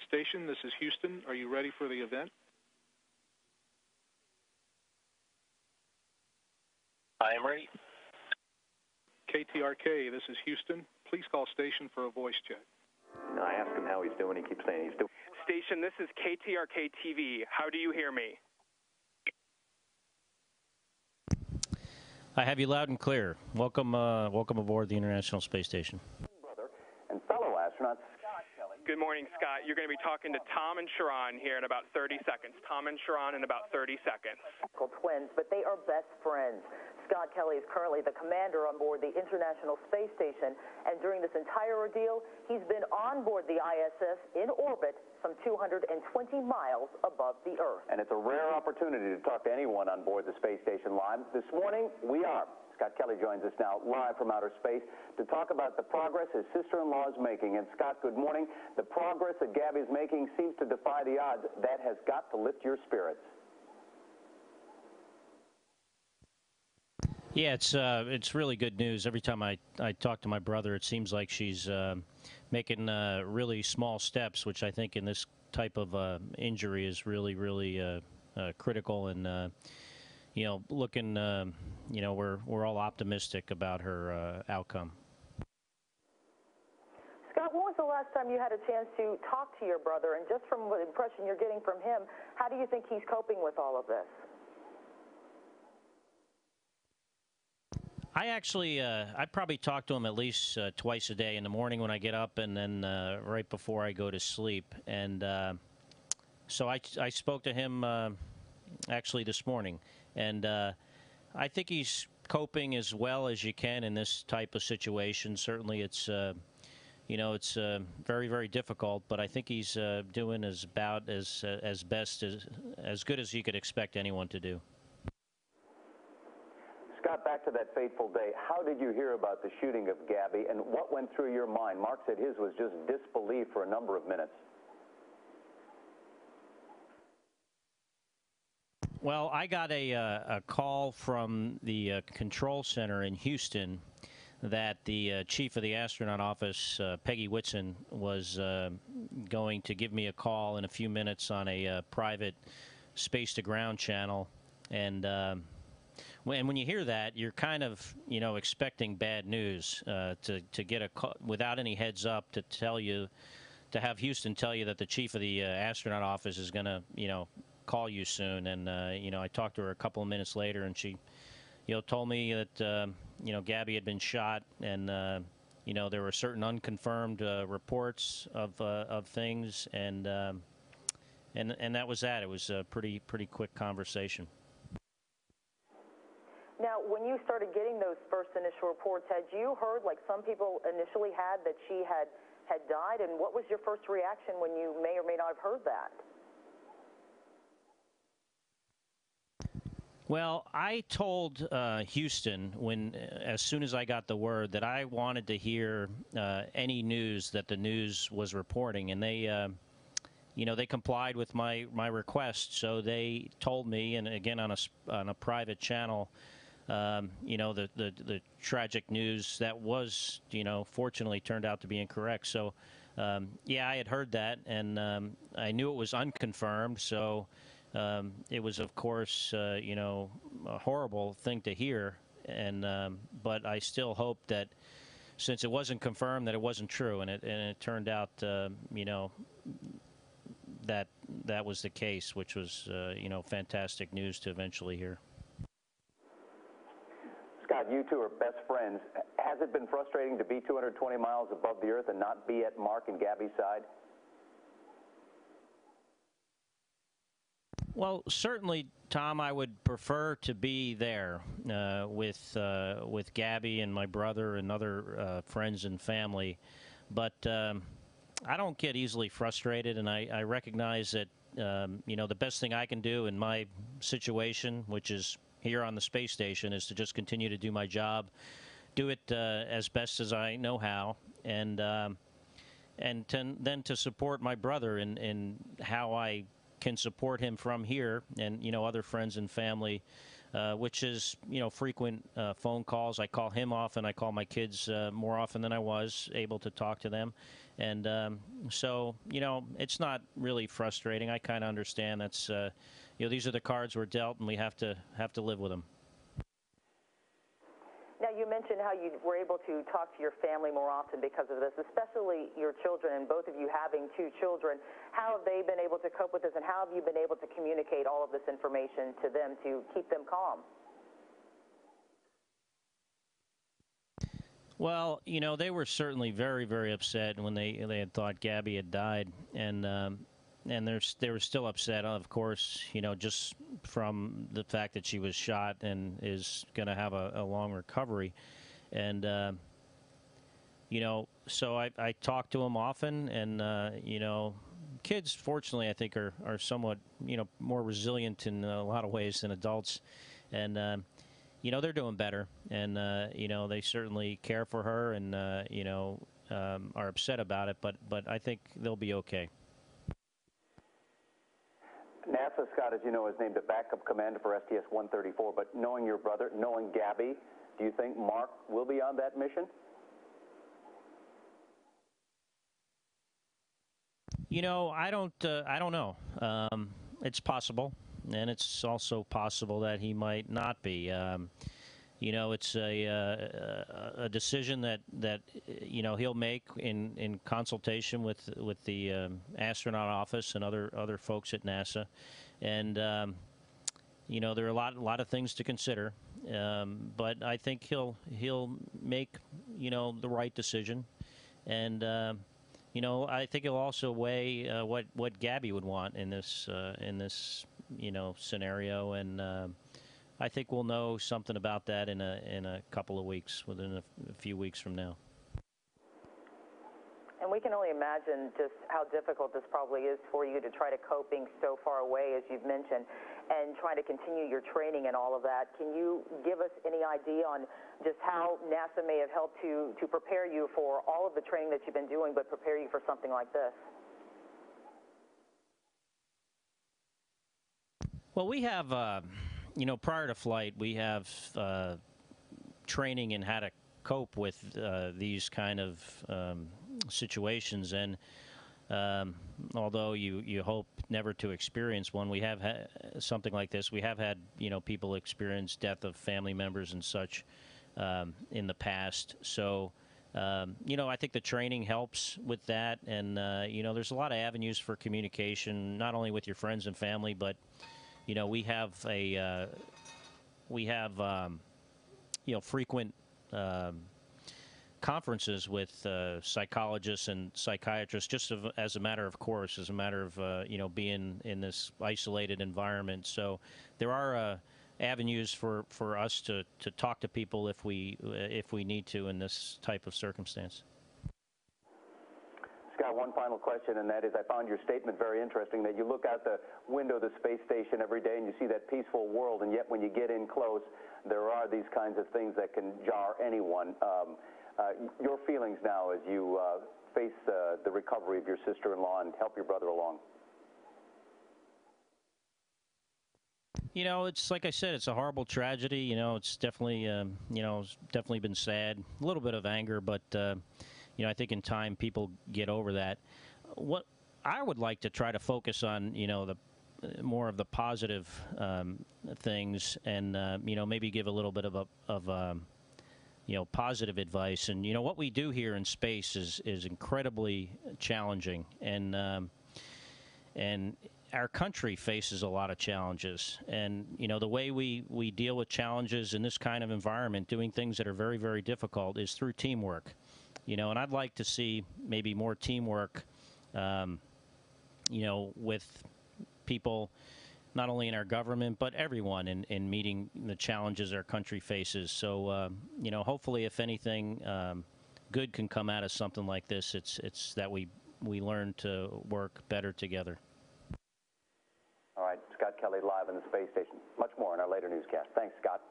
Station, this is Houston. Are you ready for the event? I am ready. KTRK, this is Houston. Please call station for a voice check. I ask him how he's doing. He keeps saying he's doing. Station, this is KTRK-TV. How do you hear me? I have you loud and clear. Welcome aboard the International Space Station. Brother and fellow astronaut Scott Kelly. Good morning, Scott. You're going to be talking to Tom and Sharon here in about 30 seconds. Tom and Sharon in about 30 seconds. Twins, but they are best friends. Scott Kelly is currently the commander on board the International Space Station, and during this entire ordeal, he's been on board the ISS in orbit some 220 miles above the Earth. And it's a rare opportunity to talk to anyone on board the space station live. This morning, we are. Scott Kelly joins us now live from outer space to talk about the progress his sister-in-law is making. And Scott, good morning. The progress that Gabby is making seems to defy the odds. That has got to lift your spirits. Yeah, it's really good news. Every time I talk to my brother, it seems like she's making really small steps, which I think in this type of injury is really, really critical. And you know, looking, you know, we're all optimistic about her outcome. Scott, when was the last time you had a chance to talk to your brother? And just from the impression you're getting from him, how do you think he's coping with all of this? I actually, I probably talk to him at least twice a day, in the morning when I get up and then right before I go to sleep. And so I spoke to him actually this morning. And I think he's coping as well as you can in this type of situation. Certainly it's, you know, it's very, very difficult, but I think he's doing as best as good as you could expect anyone to do. Scott, back to that fateful day. How did you hear about the shooting of Gabby, and what went through your mind? Mark said his was just disbelief for a number of minutes. Well, I got a call from the control center in Houston that the chief of the astronaut office, Peggy Whitson, was going to give me a call in a few minutes on a private space-to-ground channel. And when you hear that, you're kind of, you know, expecting bad news to get a call without any heads up to tell you, to have Houston tell you that the chief of the astronaut office is going to, you know, call you soon. And you know, I talked to her a couple of minutes later, and she, you know, told me that you know, Gabby had been shot, and you know, there were certain unconfirmed reports of things, and that was that. It was a pretty quick conversation. Now, when you started getting those first initial reports, had you heard, like some people initially had, that she had died? And what was your first reaction when you may or may not have heard that? Well, I told Houston as soon as I got the word that I wanted to hear any news that the news was reporting, and they, you know, they complied with my request. So they told me, and again on a private channel, you know, the tragic news that was, you know, fortunately turned out to be incorrect. So, yeah, I had heard that, and I knew it was unconfirmed. So it was, of course, you know, a horrible thing to hear. And but I still hope that, since it wasn't confirmed, that it wasn't true, and it turned out, you know, that was the case, which was, you know, fantastic news to eventually hear. Scott, you two are best friends. Has it been frustrating to be 220 miles above the Earth and not be at Mark and Gabby's side? Well, certainly, Tom, I would prefer to be there with Gabby and my brother and other friends and family, but I don't get easily frustrated, and I recognize that you know, the best thing I can do in my situation, which is here on the space station, is to just continue to do my job, do it as best as I know how, and then to support my brother in how I can support him from here, and, you know, other friends and family which is, frequent phone calls. I call him often. I call my kids more often than I was able to talk to them. And so, it's not really frustrating. I kind of understand that's, these are the cards we're dealt, and we have to live with them. Now, you mentioned how you were able to talk to your family more often because of this, especially your children, and both of you having 2 children. How have they been able to cope with this, and how have you been able to communicate all of this information to them to keep them calm? Well, they were certainly very, very upset when they had thought Gabby had died, and they were still upset, of course, just from the fact that she was shot and is going to have a long recovery. And, so I talk to them often, and, kids, fortunately, I think are somewhat, more resilient in a lot of ways than adults. And, they're doing better, and, they certainly care for her and, are upset about it, but I think they'll be okay. NASA, Scott, as you know, has named a backup commander for STS-134, but knowing your brother, knowing Gabby, do you think Mark will be on that mission? I don't know. It's possible, and it's also possible that he might not be. It's a decision that he'll make in consultation with the astronaut office and other folks at NASA, and there are a lot of things to consider, but I think he'll make the right decision, and I think he'll also weigh what Gabby would want in this scenario, and I think we'll know something about that in a couple of weeks, within a few weeks from now. And we can only imagine just how difficult this probably is for you to try to cope being so far away, as you've mentioned, and trying to continue your training and all of that. Can you give us any idea on just how NASA may have helped to prepare you for all of the training that you've been doing, but prepare you for something like this? Well, we have, prior to flight, we have training in how to cope with these kind of situations, and although you hope never to experience one, we have had something like this. We have had people experience death of family members and such in the past. So I think the training helps with that, and there's a lot of avenues for communication, not only with your friends and family, but we have frequent conferences with psychologists and psychiatrists, just as a matter of course, as a matter of being in this isolated environment. So there are avenues for us to talk to people if we need to in this type of circumstance. Scott, one final question, and that is, I found your statement very interesting, that you look out the window of the space station every day and you see that peaceful world, and yet when you get in close, there are these kinds of things that can jar anyone. Your feelings now as you face the recovery of your sister-in-law and help your brother along? It's like I said, it's a horrible tragedy. It's definitely, it's definitely been sad. A little bit of anger, but I think in time people get over that. What I would like to try to focus on, the more of the positive things, and maybe give a little bit of positive advice. And what we do here in space is incredibly challenging, and our country faces a lot of challenges. And the way we deal with challenges in this kind of environment, doing things that are very, very difficult, is through teamwork. And I'd like to see maybe more teamwork, with people not only in our government, but everyone in meeting the challenges our country faces. So, hopefully, if anything good can come out of something like this, it's that we learn to work better together. All right, Scott Kelly live in the space station. Much more in our later newscast. Thanks, Scott.